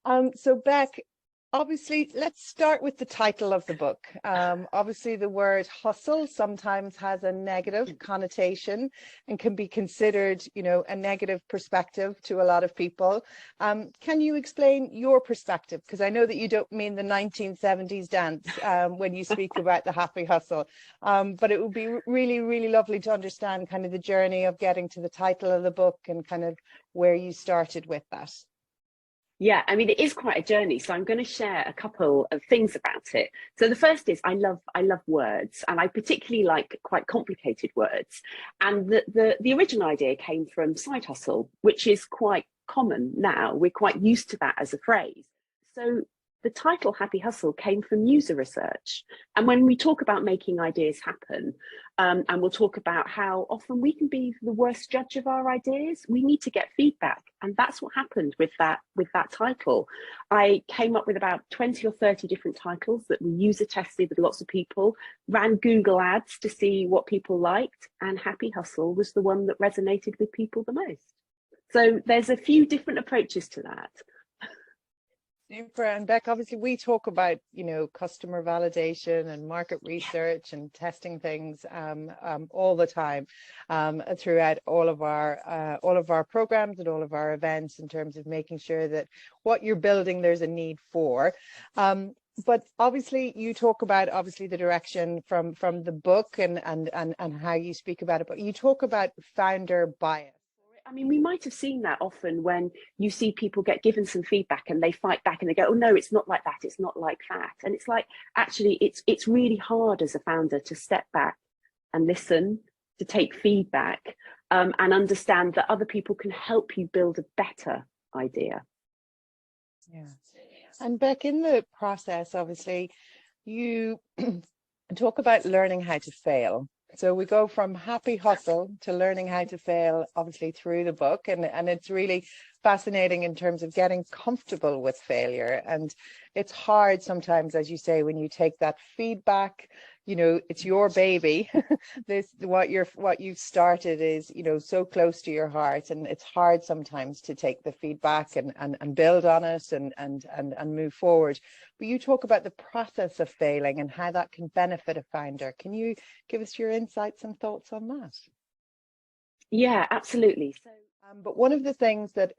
So Beck, obviously, let's start with the title of the book. Obviously, the word hustle sometimes has a negative connotation and can be considered, a negative perspective to a lot of people. Can you explain your perspective? Because I know that you don't mean the 1970s dance when you speak about the happy hustle, but it would be really, really lovely to understand kind of the journey of getting to the title of the book and kind of where you started with that. Yeah, I mean, it is quite a journey. So I'm going to share a couple of things about it. So the first is I love words, and I particularly like quite complicated words. And the original idea came from side hustle, which is quite common now. We're quite used to that as a phrase. So the title Happy Hustle came from user research. And when we talk about making ideas happen, and we'll talk about how often we can be the worst judge of our ideas, we need to get feedback. And that's what happened with that title. I came up with about 20 or 30 different titles that we user tested with lots of people, ran Google ads to see what people liked, and Happy Hustle was the one that resonated with people the most. So there's a few different approaches to that. Super. And Beck, obviously we talk about, customer validation and market research and testing things all the time throughout all of our programs and all of our events in terms of making sure that what you're building, there's a need for. But obviously you talk about the direction from the book and how you speak about it, but you talk about founder bias. I mean, we might have seen that often when you see people get given some feedback and they fight back and they go, oh, no, it's not like that. It's not like that. And it's like, actually, it's really hard as a founder to step back and listen, to take feedback and understand that other people can help you build a better idea. Yeah. And Beck, in the process, obviously, you talk about learning how to fail. So we go from happy hustle to learning how to fail, obviously, through the book. And it's really fascinating in terms of getting comfortable with failure. And it's hard sometimes, as you say, when you take that feedback, it's your baby. What you've started is, so close to your heart. And it's hard sometimes to take the feedback and build on it and move forward. But you talk about the process of failing and how that can benefit a founder. Can you give us your insights and thoughts on that? Yeah, absolutely. So, but one of the things that,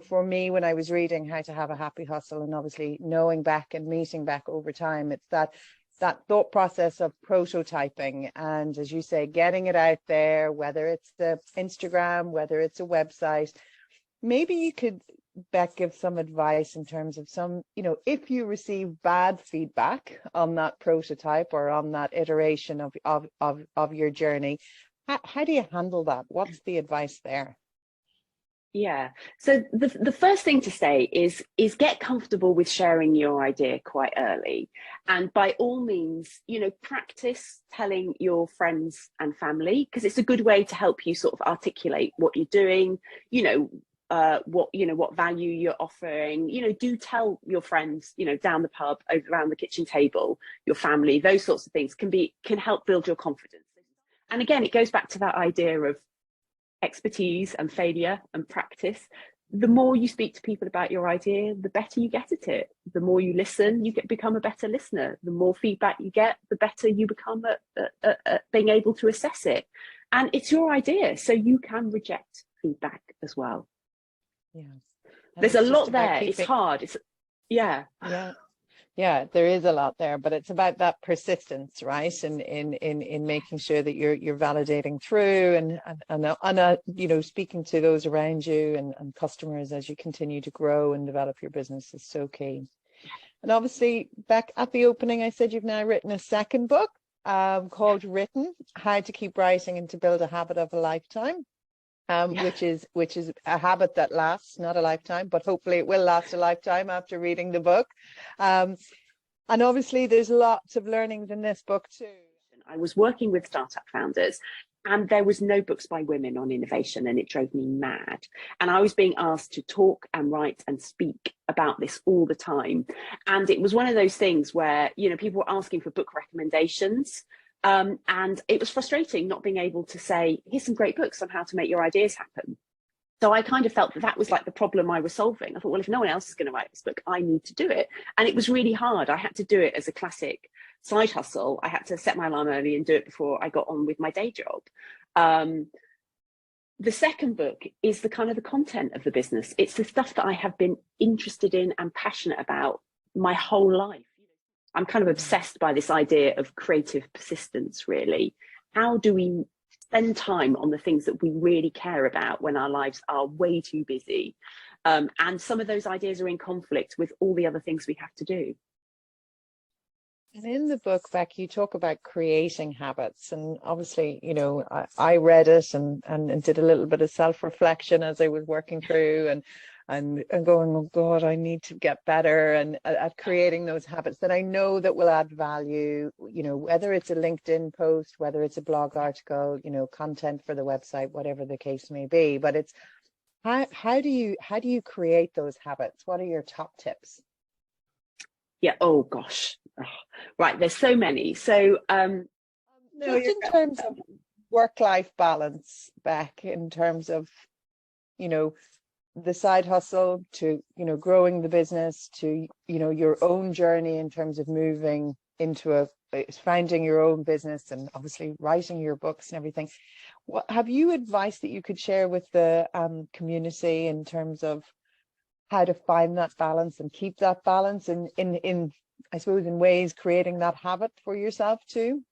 for me, when I was reading How to Have a Happy Hustle and obviously knowing Beck and meeting Beck over time, it's that thought process of prototyping and, as you say, getting it out there, whether it's the Instagram, whether it's a website. Maybe you could, Beck, give some advice in terms of some, if you receive bad feedback on that prototype or on that iteration of your journey, how do you handle that? What's the advice there? Yeah, so the first thing to say is get comfortable with sharing your idea quite early, and by all means, practice telling your friends and family, because it's a good way to help you sort of articulate what you're doing, what value you're offering. Do tell your friends, down the pub, around the kitchen table, your family. Those sorts of things can help build your confidence. And again, it goes back to that idea of expertise and failure and practice. The more you speak to people about your idea, the better you get at it. The more you listen, you become a better listener. The more feedback you get, the better you become at being able to assess it. And it's your idea, so you can reject feedback as well. Yeah, there's a lot there. It's hard. Yeah, there is a lot there, but it's about that persistence, right? And in making sure that you're validating through and speaking to those around you and customers as you continue to grow and develop your business is so key. And obviously, back at the opening, I said you've now written a second book called Written: How to Keep Writing and to Build a Habit of a Lifetime. Which is a habit that lasts, not a lifetime, but hopefully it will last a lifetime after reading the book. And obviously there's lots of learnings in this book too. I was working with startup founders and there was no books by women on innovation, and it drove me mad. And I was being asked to talk and write and speak about this all the time. And it was one of those things where, people were asking for book recommendations. And it was frustrating not being able to say, here's some great books on how to make your ideas happen. So I kind of felt that that was like the problem I was solving. I thought, well, if no one else is going to write this book, I need to do it. And it was really hard. I had to do it as a classic side hustle. I had to set my alarm early and do it before I got on with my day job. The second book is the kind of the content of the business. It's the stuff that I have been interested in and passionate about my whole life. I'm kind of obsessed by this idea of creative persistence, really. How do we spend time on the things that we really care about when our lives are way too busy? And some of those ideas are in conflict with all the other things we have to do. And in the book, Beck, you talk about creating habits. And obviously, you know, I read it and did a little bit of self-reflection as I was working through and going, oh God, I need to get better and at creating those habits that I know that will add value, you know, whether it's a LinkedIn post, whether it's a blog article, you know, content for the website, whatever the case may be. But it's how do you create those habits? What are your top tips? Yeah. Oh gosh. Oh, right. There's so many. So just in terms of work-life balance, Beck, in terms of, you know, the side hustle to, you know, growing the business to, you know, your own journey in terms of moving into finding your own business and obviously writing your books and everything. What have you advice that you could share with the community in terms of how to find that balance and keep that balance in I suppose in ways creating that habit for yourself too?